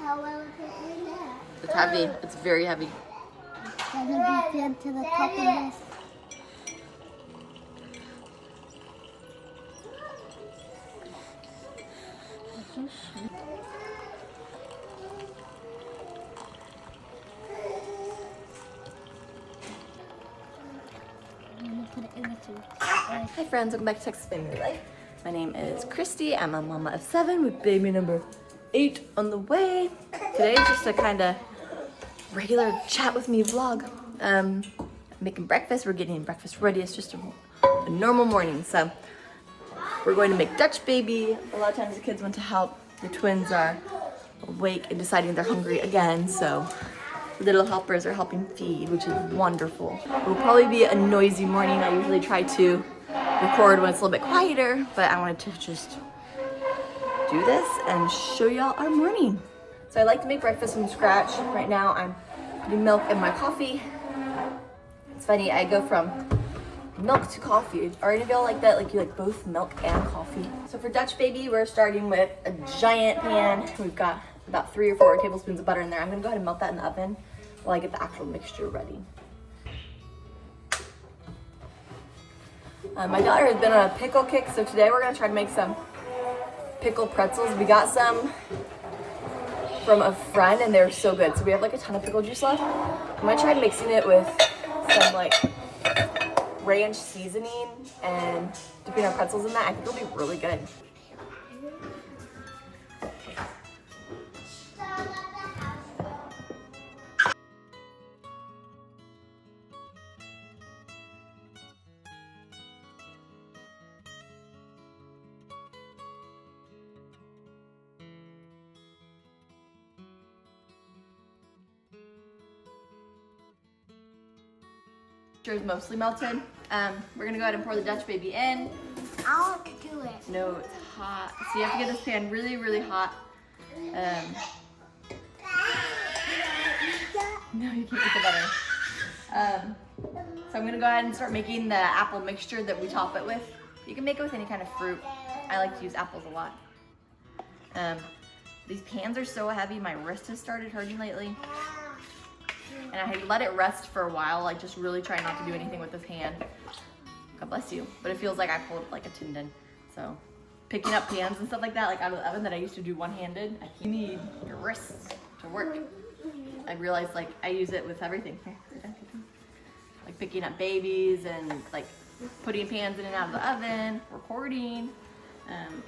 How will it fit in there? It's heavy. It's very heavy. It's gonna be filled to the top of this. I'm gonna put it in the food. Hi friends, welcome back to Texas Family Life. My name is Kristy. I'm a mama of 7 with baby number 8 on the way. Today is just a kind of regular chat with me vlog. Making breakfast. We're getting breakfast ready. It's just a normal morning. So we're going to make Dutch baby. A lot of times the kids want to help. The twins are awake and deciding they're hungry again. So little helpers are helping feed, which is wonderful. It will probably be a noisy morning. I usually try to record when it's a little bit quieter, but I wanted to just do this and show y'all our morning. So I like to make breakfast from scratch. Right now I'm putting milk in my coffee. It's funny, I go from milk to coffee. Are any of y'all like that? Like you like both milk and coffee? So for Dutch baby, we're starting with a giant pan. We've got about 3 or 4 tablespoons of butter in there. I'm gonna go ahead and melt that in the oven while I get the actual mixture ready. My daughter has been on a pickle kick, so today we're gonna try to make some pickle pretzels. We got some from a friend and they're so good. So we have like a ton of pickle juice left. I'm gonna try mixing it with some like ranch seasoning and dipping our pretzels in that. I think it'll be really good. Is mostly melted. We're gonna go ahead and pour the Dutch baby in. I want to do it. No, it's hot. So you have to get this pan really, really hot. No, you can't eat the butter. So I'm gonna go ahead and start making the apple mixture that we top it with. You can make it with any kind of fruit. I like to use apples a lot. These pans are so heavy, my wrist has started hurting lately. And I had let it rest for a while, like just really try not to do anything with this hand. God bless you. But it feels like I pulled like a tendon. So picking up pans and stuff like that, like out of the oven that I used to do one-handed, you need your wrists to work. I realized like I use it with everything. Like picking up babies and like putting pans in and out of the oven, recording,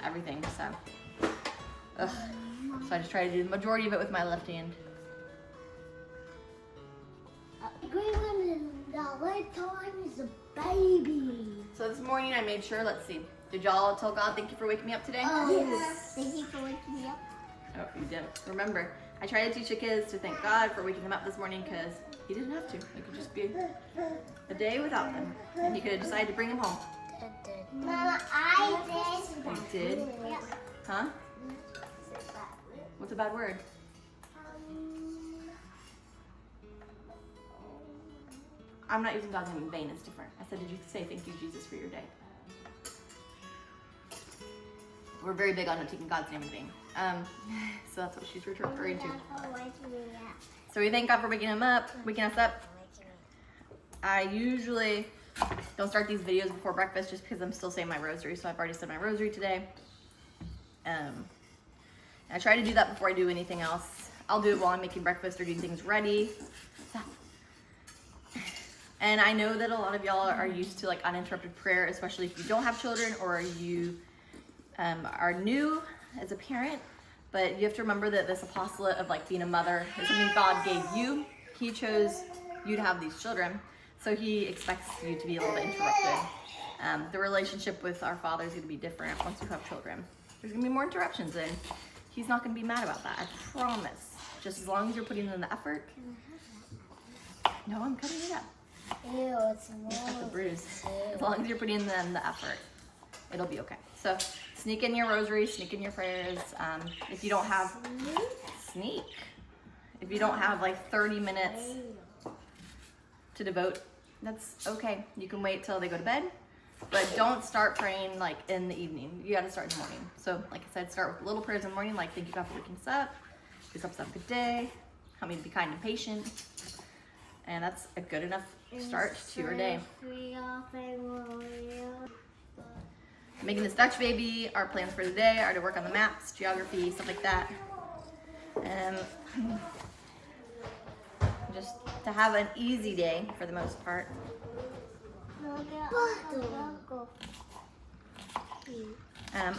everything. So I just try to do the majority of it with my left hand. Time is a baby. So this morning I made sure, let's see, did y'all tell God thank you for waking me up today? Oh, yes. Thank you for waking me up. Oh, you didn't. Remember, I try to teach the kids to thank God for waking them up this morning because he didn't have to. It could just be a day without them. And he could have decided to bring them home. Mama, I did. You did? Yeah. Huh? What's a bad word? I'm not using God's name in vain, it's different. I said, did you say thank you, Jesus, for your day? We're very big on not taking God's name in vain. So that's what she's referring to. So we thank God for waking us up. I usually don't start these videos before breakfast just because I'm still saying my rosary. So I've already said my rosary today. I try to do that before I do anything else. I'll do it while I'm making breakfast or getting things ready. And I know that a lot of y'all are used to like uninterrupted prayer, especially if you don't have children or you are new as a parent. But you have to remember that this apostolate of like being a mother is something God gave you. He chose you to have these children, so he expects you to be a little bit interrupted. The relationship with our Father is going to be different once you have children. There's going to be more interruptions, and he's not going to be mad about that. I promise. Just as long as you're putting in the effort. No, I'm cutting it up. Ew, it's Got the bruise. As long as you're putting in the effort, it'll be okay. So sneak in your rosary, sneak in your prayers. If you don't have, sneak. If you don't have like 30 minutes to devote, that's okay. You can wait till they go to bed, but don't start praying like in the evening. You gotta start in the morning. So like I said, start with little prayers in the morning, like thank you God for waking us up. Just helps have a good day, help me to be kind and patient. And that's a good enough start to your day. Making this Dutch baby, our plans for the day are to work on the maps, geography, stuff like that. And just to have an easy day for the most part.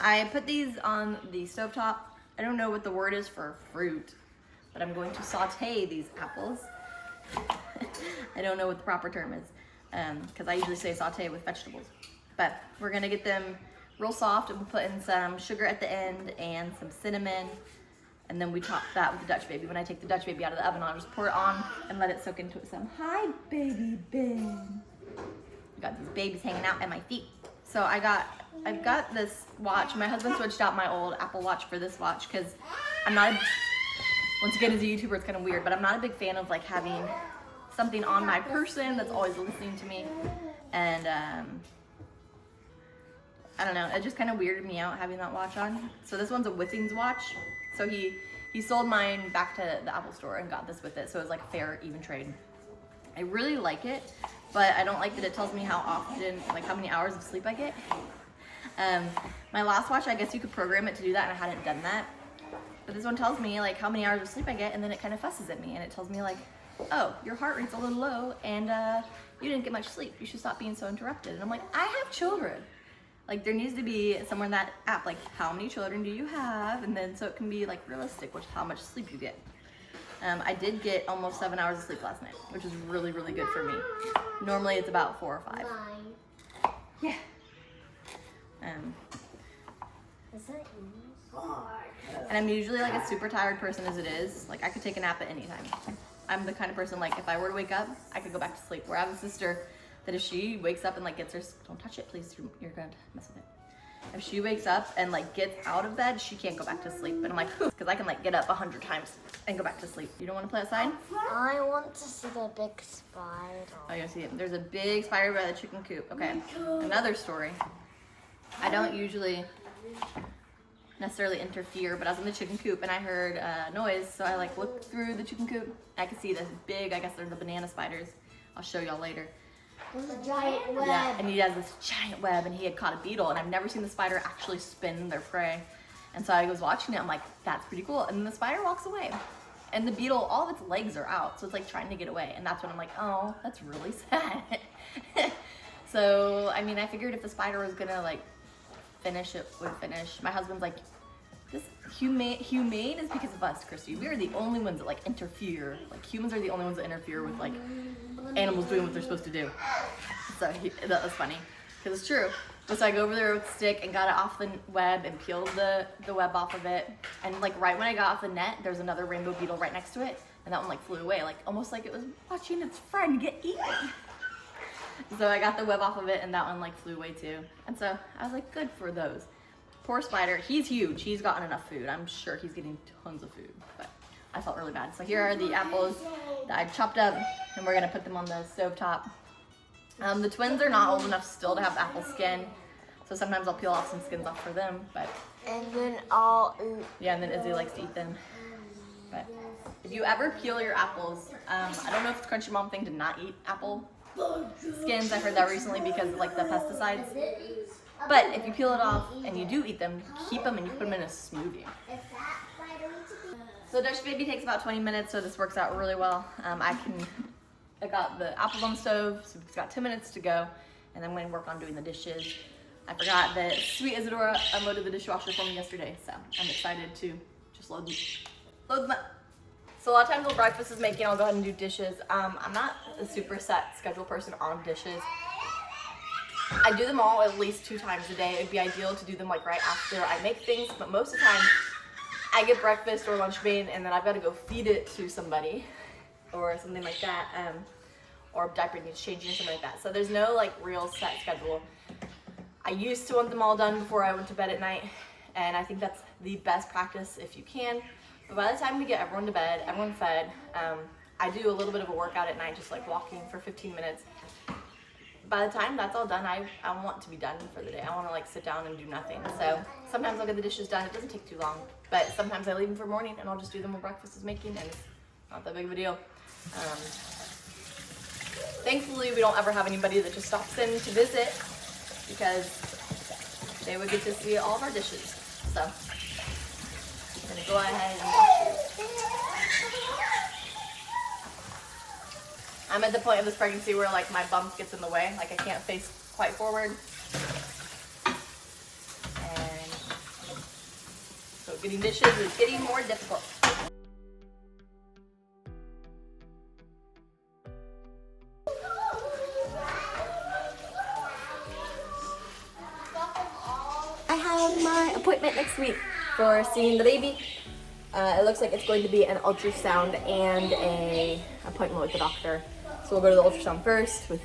I put these on the stovetop. I don't know what the word is for fruit, but I'm going to saute these apples. I don't know what the proper term is, because I usually say saute with vegetables. But we're gonna get them real soft, and we'll put in some sugar at the end and some cinnamon, and then we top that with the Dutch baby. When I take the Dutch baby out of the oven, I'll just pour it on and let it soak into it some. Hi, baby Ben. I got these babies hanging out at my feet. So I've got this watch. My husband switched out my old Apple Watch for this watch because I'm not, once again, as a YouTuber, it's kind of weird, but I'm not a big fan of like having something on my person that's always listening to me. And I don't know, it just kind of weirded me out having that watch on. So this one's a Withings watch. So he sold mine back to the Apple store and got this with it. So it was like fair, even trade. I really like it, but I don't like that it tells me how often, like how many hours of sleep I get. My last watch, I guess you could program it to do that, and I hadn't done that. But this one tells me like how many hours of sleep I get, and then it kind of fusses at me, and it tells me like, oh, your heart rate's a little low, and you didn't get much sleep. You should stop being so interrupted. And I'm like, I have children. Like there needs to be somewhere in that app, like how many children do you have? And then so it can be like realistic, which how much sleep you get. I did get almost 7 hours of sleep last night, which is really, really good for me. Normally it's about 4 or 5. Yeah. And I'm usually like a super tired person as it is. Like I could take a nap at any time. I'm the kind of person like if I were to wake up, I could go back to sleep. Where I have a sister that if she wakes up and like gets her, don't touch it please, you're gonna mess with it. If she wakes up and like gets out of bed, she can't go back to sleep. And I'm like, because I can like get up 100 times and go back to sleep. You don't want to play outside? I want to see the big spider. Oh, you see it. There's a big spider by the chicken coop. Okay, another story. I don't usually necessarily interfere, but I was in the chicken coop and I heard noise. So I like looked through the chicken coop. I could see this big, I guess they're the banana spiders. I'll show y'all later. There's a giant web. Yeah, and he has this giant web, and he had caught a beetle, and I've never seen the spider actually spin their prey. And so I was watching it, I'm like, that's pretty cool. And then the spider walks away. And the beetle, all of its legs are out, so it's like trying to get away. And that's when I'm like, oh, that's really sad. So, I mean, I figured if the spider was gonna like finish, it would finish. My husband's like, this humane is because of us, Kristy. We are the only ones that like interfere. Like humans are the only ones that interfere with like animals doing what they're supposed to do. So that was funny, because it's true. So I go over there with a stick and got it off the web and peeled the web off of it. And like right when I got off the net, there's another rainbow beetle right next to it, and that one like flew away, like almost like it was watching its friend get eaten. So I got the web off of it, and that one like flew away too. And so I was like, good for those. Poor spider, he's huge. He's gotten enough food. I'm sure he's getting tons of food, but I felt really bad. So here are the apples that I chopped up, and we're gonna put them on the stovetop. The twins are not old enough still to have apple skin, so sometimes I'll peel off some skins off for them. But and then I'll eat. Yeah, and then Izzy likes to eat them. But if you ever peel your apples, I don't know if it's Crunchy Mom thing to not eat apple skins. I heard that recently because of like the pesticides. But if you peel it off and you do eat them, keep them and you put them in a smoothie. So Dutch baby takes about 20 minutes, so this works out really well. I got the apples on the stove, so it's got 10 minutes to go, and then I'm going to work on doing the dishes. I forgot that sweet Isadora unloaded the dishwasher for me yesterday, so I'm excited to just load them up. So a lot of times while breakfast is making, I'll go ahead and do dishes. I'm not a super set schedule person on dishes. I do them all at least 2 times a day. It'd be ideal to do them like right after I make things, but most of the time I get breakfast or lunch made and then I've got to go feed it to somebody or something like that, or diaper needs changing or something like that. So there's no like real set schedule. I used to want them all done before I went to bed at night, and I think that's the best practice if you can. But by the time we get everyone to bed, everyone fed, I do a little bit of a workout at night, just like walking for 15 minutes. by the time that's all done, I want to be done for the day. I want to like sit down and do nothing. So sometimes I'll get the dishes done. It doesn't take too long, but sometimes I leave them for morning and I'll just do them when breakfast is making, and it's not that big of a deal. Thankfully, we don't ever have anybody that just stops in to visit, because they would get to see all of our dishes. So I'm gonna go ahead and wash these. I'm at the point of this pregnancy where like my bump gets in the way, like I can't face quite forward. And so getting dishes is getting more difficult. I have my appointment next week for seeing the baby. It looks like it's going to be an ultrasound and an appointment with the doctor. So we'll go to the ultrasound first with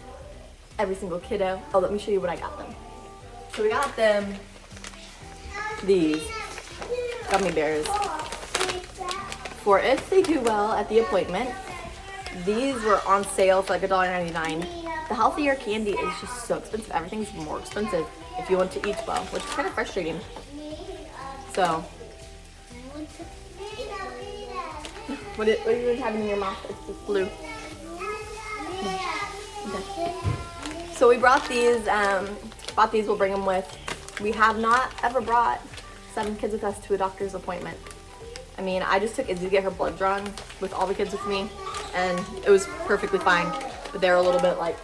every single kiddo. Oh, let me show you what I got them. So we got them these gummy bears for if they do well at the appointment. These were on sale for like $1.99. The healthier candy is just so expensive. Everything's more expensive if you want to eat well, which is kind of frustrating. So, what are you having in your mouth? It's just blue. Okay. So we brought these, we'll bring them with. We have not ever brought 7 kids with us to a doctor's appointment. I mean, I just took Izzy to get her blood drawn with all the kids with me, and it was perfectly fine. But they're a little bit like,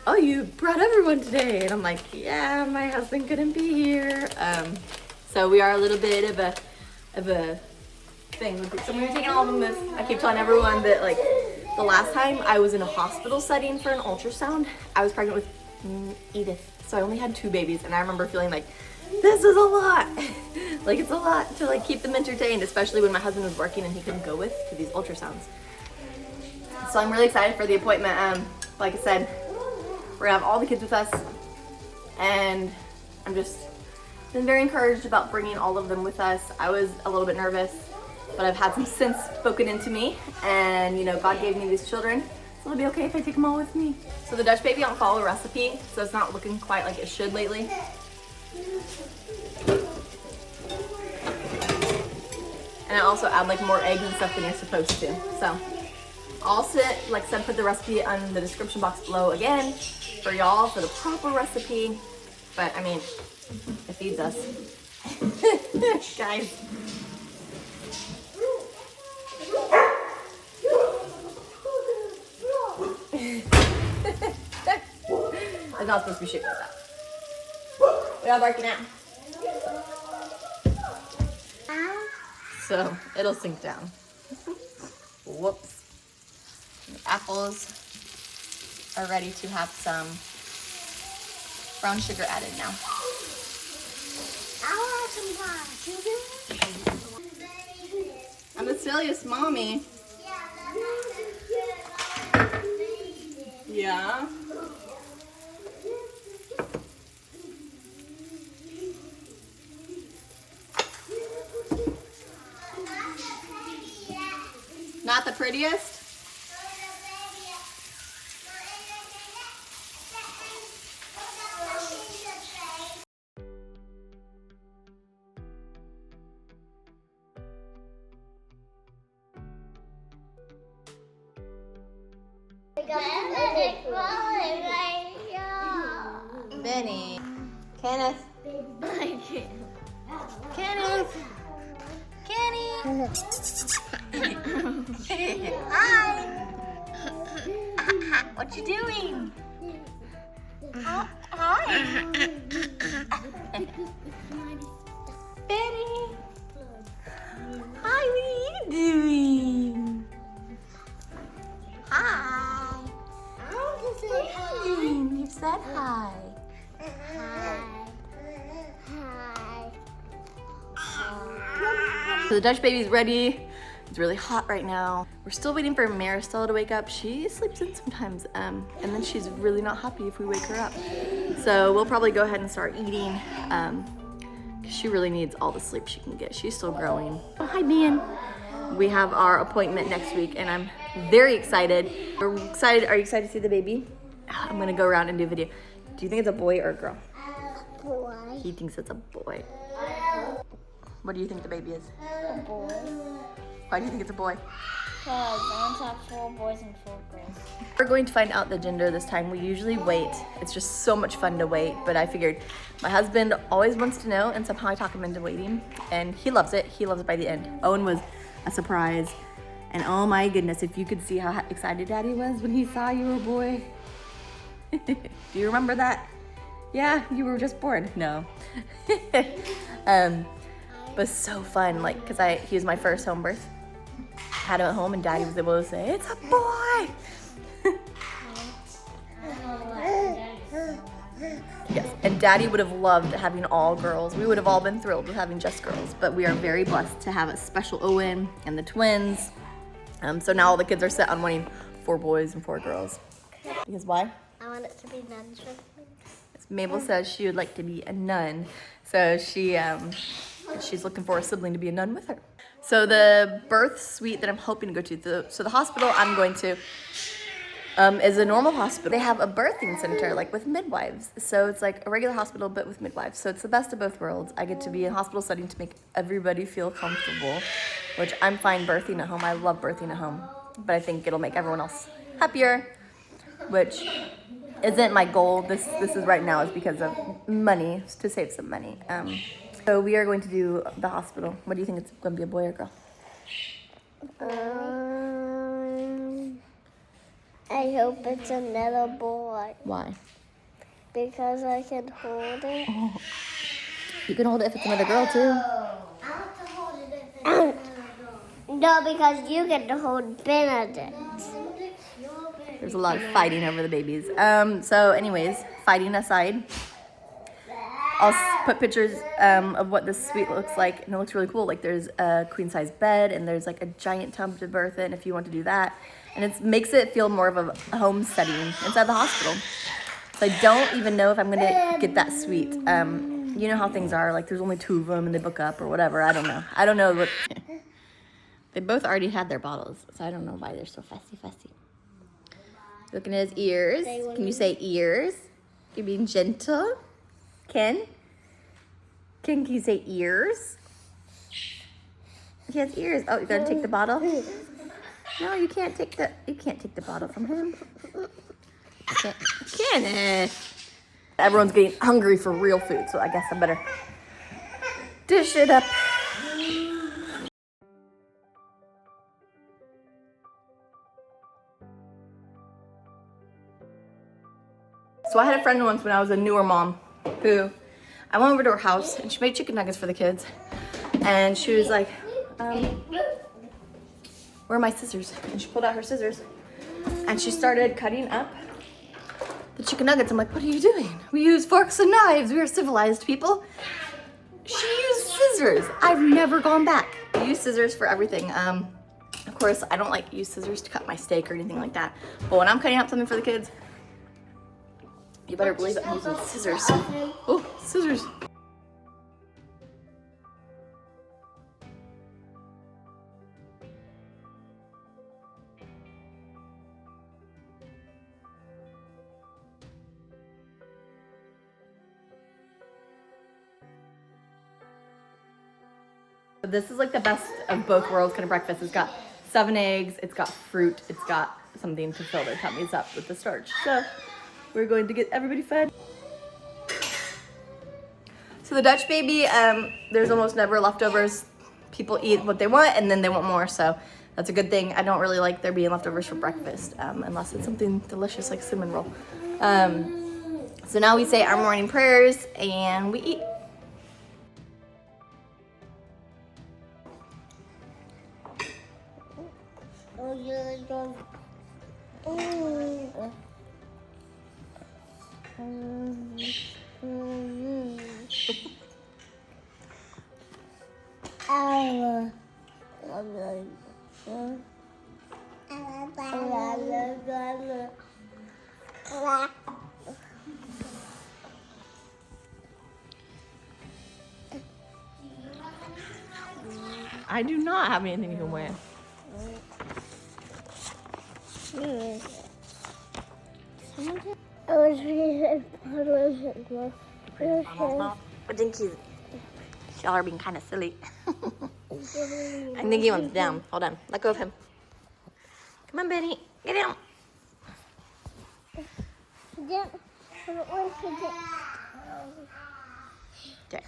oh, you brought everyone today. And I'm like, yeah, my husband couldn't be here. So we are a little bit of a thing. So we were taking all of them with, I keep telling everyone that like the last time I was in a hospital setting for an ultrasound, I was pregnant with Edith. So I only had 2 babies, and I remember feeling like, this is a lot. Like it's a lot to like keep them entertained, especially when my husband was working and he couldn't go with to these ultrasounds. So I'm really excited for the appointment. Like I said, we're gonna have all the kids with us, and I'm just been very encouraged about bringing all of them with us. I was a little bit nervous, but I've had some sense spoken into me, and you know, God gave me these children, so it'll be okay if I take them all with me. So the Dutch baby don't follow a recipe, so it's not looking quite like it should lately. And I also add like more eggs and stuff than you're supposed to. So I'll like said, put the recipe in the description box below again for y'all for the proper recipe. But I mean, it feeds us. Guys. It's not supposed to be shaped like that. We are barking at. So it'll sink down. Whoops. The apples are ready to have some brown sugar added now. I want some brown sugar. I'm the silliest mommy. Yeah. Not the prettiest? Benny. Kenneth. Kenneth. Kenny. Hi. What you doing? Hi. Benny. Hi, what are you doing? Hi. You said hi. So the Dutch baby's ready. It's really hot right now. We're still waiting for Maristella to wake up. She sleeps in sometimes, and then she's really not happy if we wake her up. So we'll probably go ahead and start eating, because she really needs all the sleep she can get. She's still growing. Oh, hi, Man. We have our appointment next week, and I'm very excited. Are you excited to see the baby? I'm gonna go around and do a video. Do you think it's a boy or a girl? Boy. He thinks it's a boy. What do you think the baby is? A boy. Why do you think it's a boy? Because I want to have 4 boys and 4 girls. We're going to find out the gender this time. We usually wait. It's just so much fun to wait, but I figured my husband always wants to know, and somehow I talk him into waiting, and he loves it. He loves it by the end. Owen was a surprise, and oh my goodness, if you could see how excited Daddy was when he saw you were a boy. Do you remember that? Yeah, you were just born. No. But so fun, like, because he was my first home birth. Had him at home, and Daddy was able to say, "It's a boy." Yes, and Daddy would have loved having all girls. We would have all been thrilled with having just girls, but we are very blessed to have a special Owen and the twins. So now all the kids are set on wanting 4 boys and 4 girls. Because why? I want it to be nuns with me. Mabel says she would like to be a nun, so she's looking for a sibling to be a nun with her. So the birth suite that I'm hoping to go to, so the hospital I'm going to is a normal hospital. They have a birthing center, like with midwives. So it's like a regular hospital, but with midwives. So it's the best of both worlds. I get to be in a hospital setting to make everybody feel comfortable, which I'm fine birthing at home. I love birthing at home, but I think it'll make everyone else happier, which isn't my goal. This is right now is because of money, to save some money. So we are going to do the hospital. What do you think it's going to be, a boy or a girl? I hope it's another boy. Why? Because I can hold it. Oh. You can hold it if it's another girl too. I want to hold it if it's another girl. No, because you get to hold Benedict. There's a lot of fighting over the babies. So anyways, fighting aside, I'll put pictures of what this suite looks like, and it looks really cool. Like there's a queen size bed, and there's like a giant tub to birth in if you want to do that. And it makes it feel more of a home setting inside the hospital. So I don't even know if I'm gonna get that suite. You know how things are, like there's only 2 of them and they book up or whatever, I don't know. I don't know what, they both already had their bottles, so I don't know why they're so fussy. Looking at his ears. Can you say ears? You're being gentle. Can you say ears? He has ears. Oh, you gotta take the bottle? No, you can't take the bottle from him. Can it? Everyone's getting hungry for real food, so I guess I better dish it up. So I had a friend once when I was a newer mom who, I went over to her house and she made chicken nuggets for the kids. And she was like, where are my scissors? And she pulled out her scissors and she started cutting up the chicken nuggets. I'm like, what are you doing? We use forks and knives. We are civilized people. She used scissors. I've never gone back. I use scissors for everything. Of course, I don't like use scissors to cut my steak or anything like that. But when I'm cutting up something for the kids, you better believe it, I'm using scissors. Oh, scissors. This is like the best of both worlds kind of breakfast. It's got 7 eggs, it's got fruit, it's got something to fill their tummies up with the starch. So we're going to get everybody fed. So the Dutch baby, there's almost never leftovers. People eat what they want and then they want more, so that's a good thing. I don't really like there being leftovers for breakfast, unless it's something delicious like cinnamon roll. So now we say our morning prayers and we eat. I do not have anything you can wear. I think y'all are being kind of silly. I think he wants down. Hold on. Let go of him. Come on, Benny. Get down. Okay.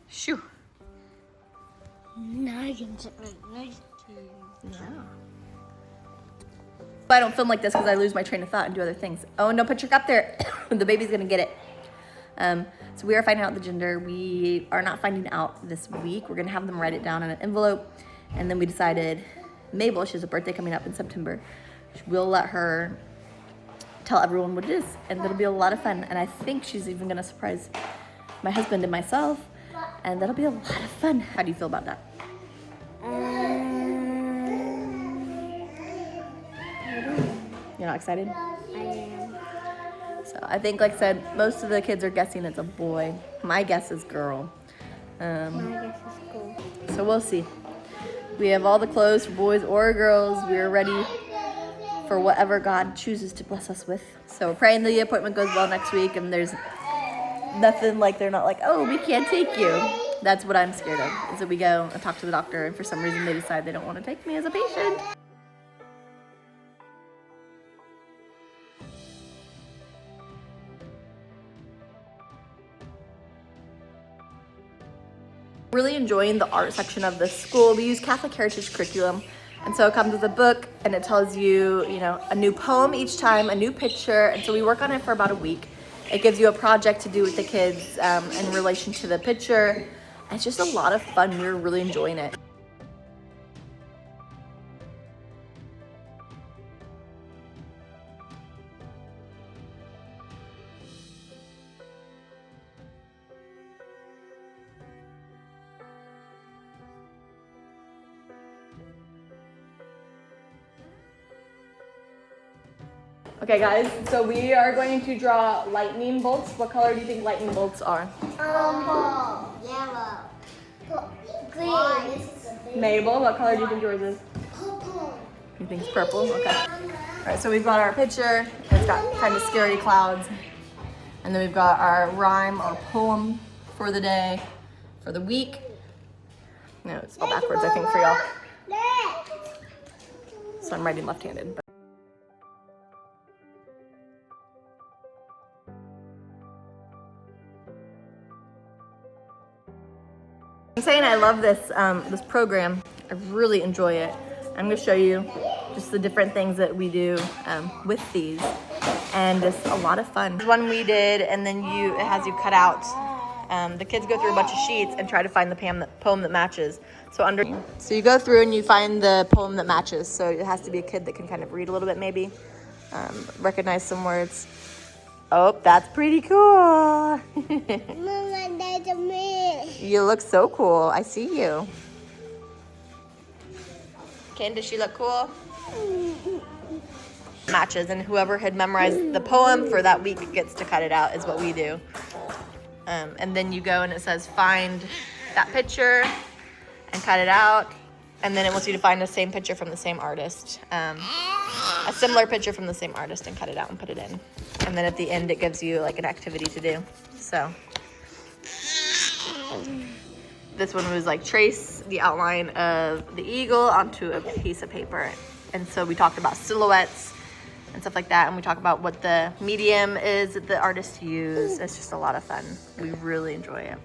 Shoo. Yeah. I don't film like this because I lose my train of thought and do other things. Oh, no, put your cup there. The baby's gonna get it. So we are finding out the gender. We are not finding out this week. We're gonna have them write it down in an envelope. And then we decided Mabel, she has a birthday coming up in September. We'll let her tell everyone what it is. And it'll be a lot of fun. And I think she's even gonna surprise my husband and myself. And that'll be a lot of fun. How do you feel about that? You're not excited? I am. So I think, like I said, most of the kids are guessing it's a boy. My guess is girl. My guess is cool. So we'll see. We have all the clothes for boys or girls. We're ready for whatever God chooses to bless us with. So we're praying the appointment goes well next week, and there's nothing like they're not like, oh, we can't take you. That's what I'm scared of, is that we go and talk to the doctor, and for some reason they decide they don't want to take me as a patient. Really enjoying the art section of the school. We use Catholic Heritage curriculum, and so it comes with a book, and it tells you, you know, a new poem each time, a new picture, and so we work on it for about a week. It gives you a project to do with the kids in relation to the picture. It's just a lot of fun. We're really enjoying it. Okay guys, so we are going to draw lightning bolts. What color do you think lightning bolts are? Yellow. Green. Mabel, what color do you think yours is? Purple. You think it's purple? Okay. All right, so we've got our picture. It's got kind of scary clouds. And then we've got our rhyme or poem for the day, for the week. No, it's all backwards, I think, for y'all. So I'm writing left-handed. I'm saying I love this this program. I really enjoy it. I'm going to show you just the different things that we do with these, and it's a lot of fun. There's one we did, and then it has you cut out. The kids go through a bunch of sheets and try to find the poem that matches. So you go through and you find the poem that matches. So it has to be a kid that can kind of read a little bit, maybe recognize some words. Oh, that's pretty cool. Mama, there's a man. You look so cool. I see you. Ken, does she look cool? Matches, and whoever had memorized the poem for that week gets to cut it out, is what we do. And then you go and it says find that picture and cut it out. And then it wants you to find the same picture from the same artist. A similar picture from the same artist and cut it out and put it in. And then at the end it gives you like an activity to do. So this one was like trace the outline of the eagle onto a piece of paper. And so we talked about silhouettes and stuff like that. And we talk about what the medium is that the artist used. It's just a lot of fun. We really enjoy it.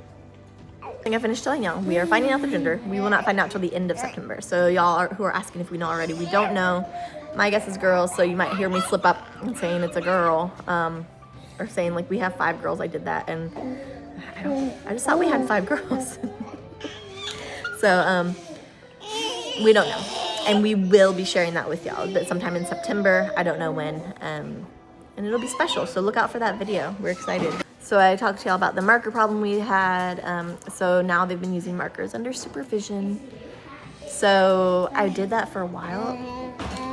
I think I finished telling y'all. We are finding out the gender. We will not find out till the end of September. So y'all who are asking if we know already, we don't know. My guess is girls, so you might hear me slip up and saying it's a girl. Or saying like we have 5 girls. I did that, and I just thought we had 5 girls. So we don't know. And we will be sharing that with y'all, but sometime in September. I don't know when. And it'll be special, so look out for that video. We're excited. So I talked to y'all about the marker problem we had. So now they've been using markers under supervision. So I did that for a while,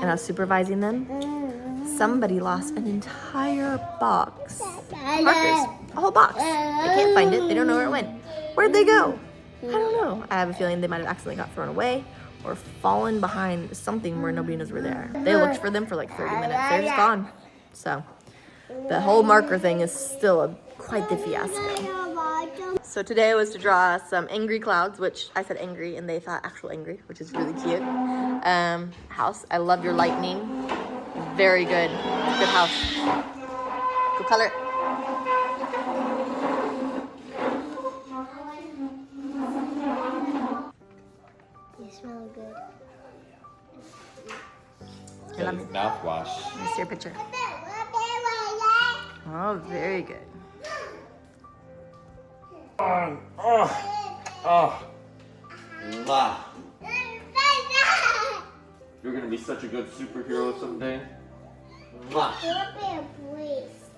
and I was supervising them. Somebody lost an entire box of markers, a whole box. They can't find it. They don't know where it went. Where'd they go? I don't know. I have a feeling they might have accidentally got thrown away, or fallen behind something where nobody knows we're there. They looked for them for like 30 minutes. They're just gone. So the whole marker thing is still quite the fiasco. So today was to draw some angry clouds, which I said angry and they thought actual angry, which is really cute. House, I love your lightning. Very good. Good house. Go color it. You smell good. Here, let me Mouthwash. see your picture. Oh, very good. Mwah. You're gonna be such a good superhero someday. Mwah.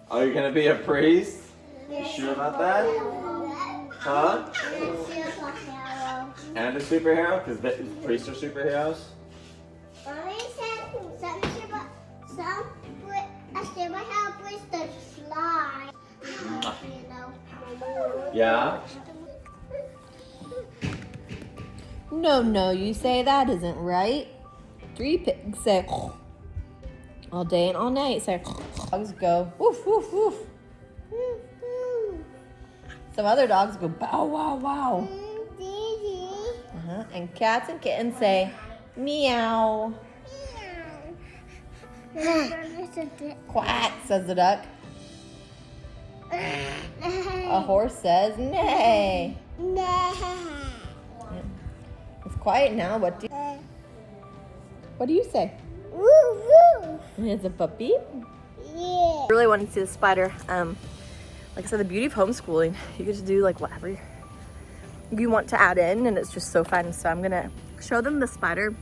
Oh, you're gonna be a priest? You sure about that? Huh? And a superhero? Because priests are superheroes? Yeah? No, you say that isn't right. 3 pigs say all day and all night. Say dogs go woof woof woof. Some other dogs go bow wow wow. And cats and kittens say meow. Quack, says the duck. A horse says neigh. It's quiet now. What do you say? It's a puppy. Yeah. I really wanted to see the spider. Like I said, the beauty of homeschooling, you get to do like whatever you want to add in, and it's just so fun. So I'm gonna show them the spider,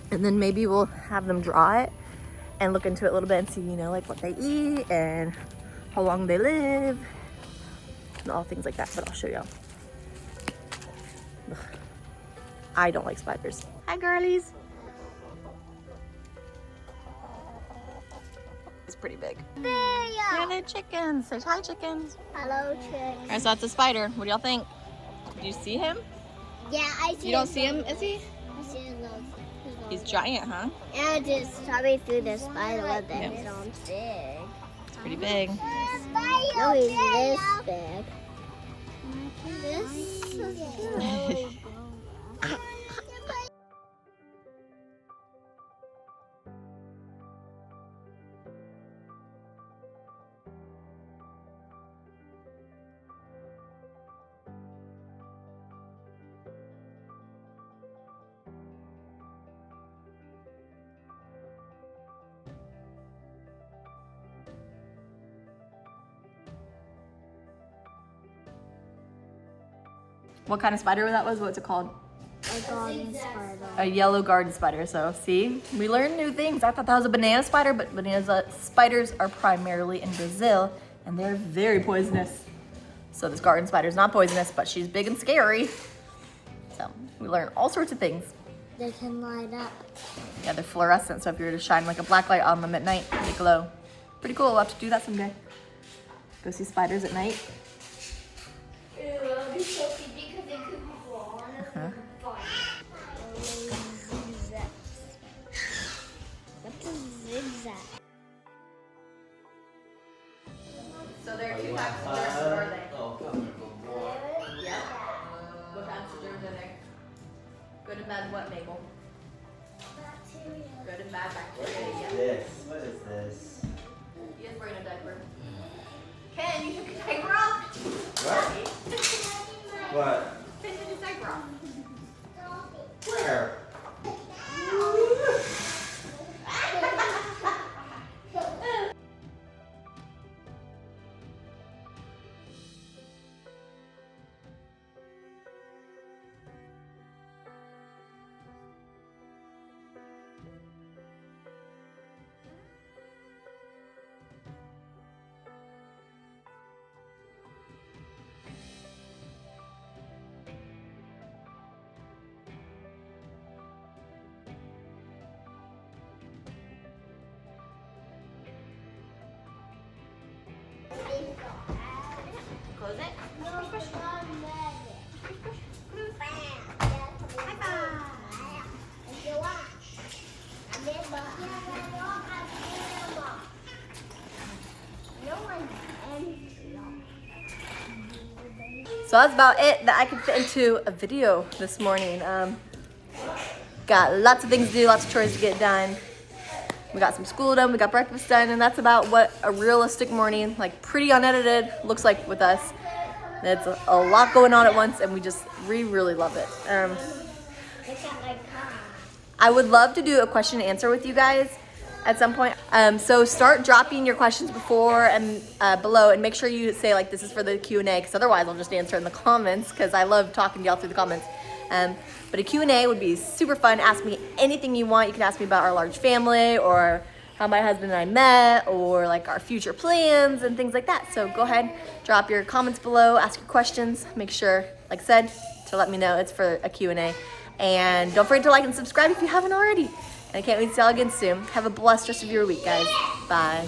and then maybe we'll have them draw it and look into it a little bit and see, you know, like what they eat and how long they live and all things like that. But I'll show y'all. I don't like spiders. Hi, girlies. It's pretty big. Yeah, they're chickens. Say hi, chickens. Hello, chick. All right, so that's a spider. What do y'all think? Do you see him? Yeah, I see. You don't see him, is he? I see his nose. He's giant, huh? And I just probably through the spider web that Yep. he's on big. It's pretty big. No, he's this big. This is What kind of spider that was? What's it called? a garden spider. A yellow garden spider. So see, we learn new things. I thought that was a banana spider, but spiders are primarily in Brazil and they're very poisonous. So this garden spider is not poisonous, but she's big and scary. So we learn all sorts of things. They can light up. Yeah, they're fluorescent, so if you were to shine like a black light on them at night, they glow. Pretty cool. We'll have to do that someday. Go see spiders at night. What's a zigzag? So there are 2 types of germs, are they? Yeah. What types of germs are there? Good and bad what, Mabel? Bacteria. Good and bad bacteria, yeah. This. What is this? He is wearing a diaper. Ken, you took your diaper off? What? What? Ken took his diaper off. Where? Close it. So that's about it that I could fit into a video this morning. Got lots of things to do, lots of chores to get done. We got some school done, we got breakfast done, and that's about what a realistic morning, like pretty unedited, looks like with us. It's a lot going on at once, and we really love it. I would love to do a question and answer with you guys at some point. So start dropping your questions before and below, and make sure you say like this is for the Q&A, because otherwise I'll just answer in the comments, because I love talking to y'all through the comments. But a Q&A would be super fun. Ask me anything you want. You can ask me about our large family, or how my husband and I met, or like our future plans and things like that. So go ahead, drop your comments below, ask your questions. Make sure, like I said, to let me know it's for a Q&A. And don't forget to like and subscribe if you haven't already. And I can't wait to see y'all again soon. Have a blessed rest of your week, guys. Bye.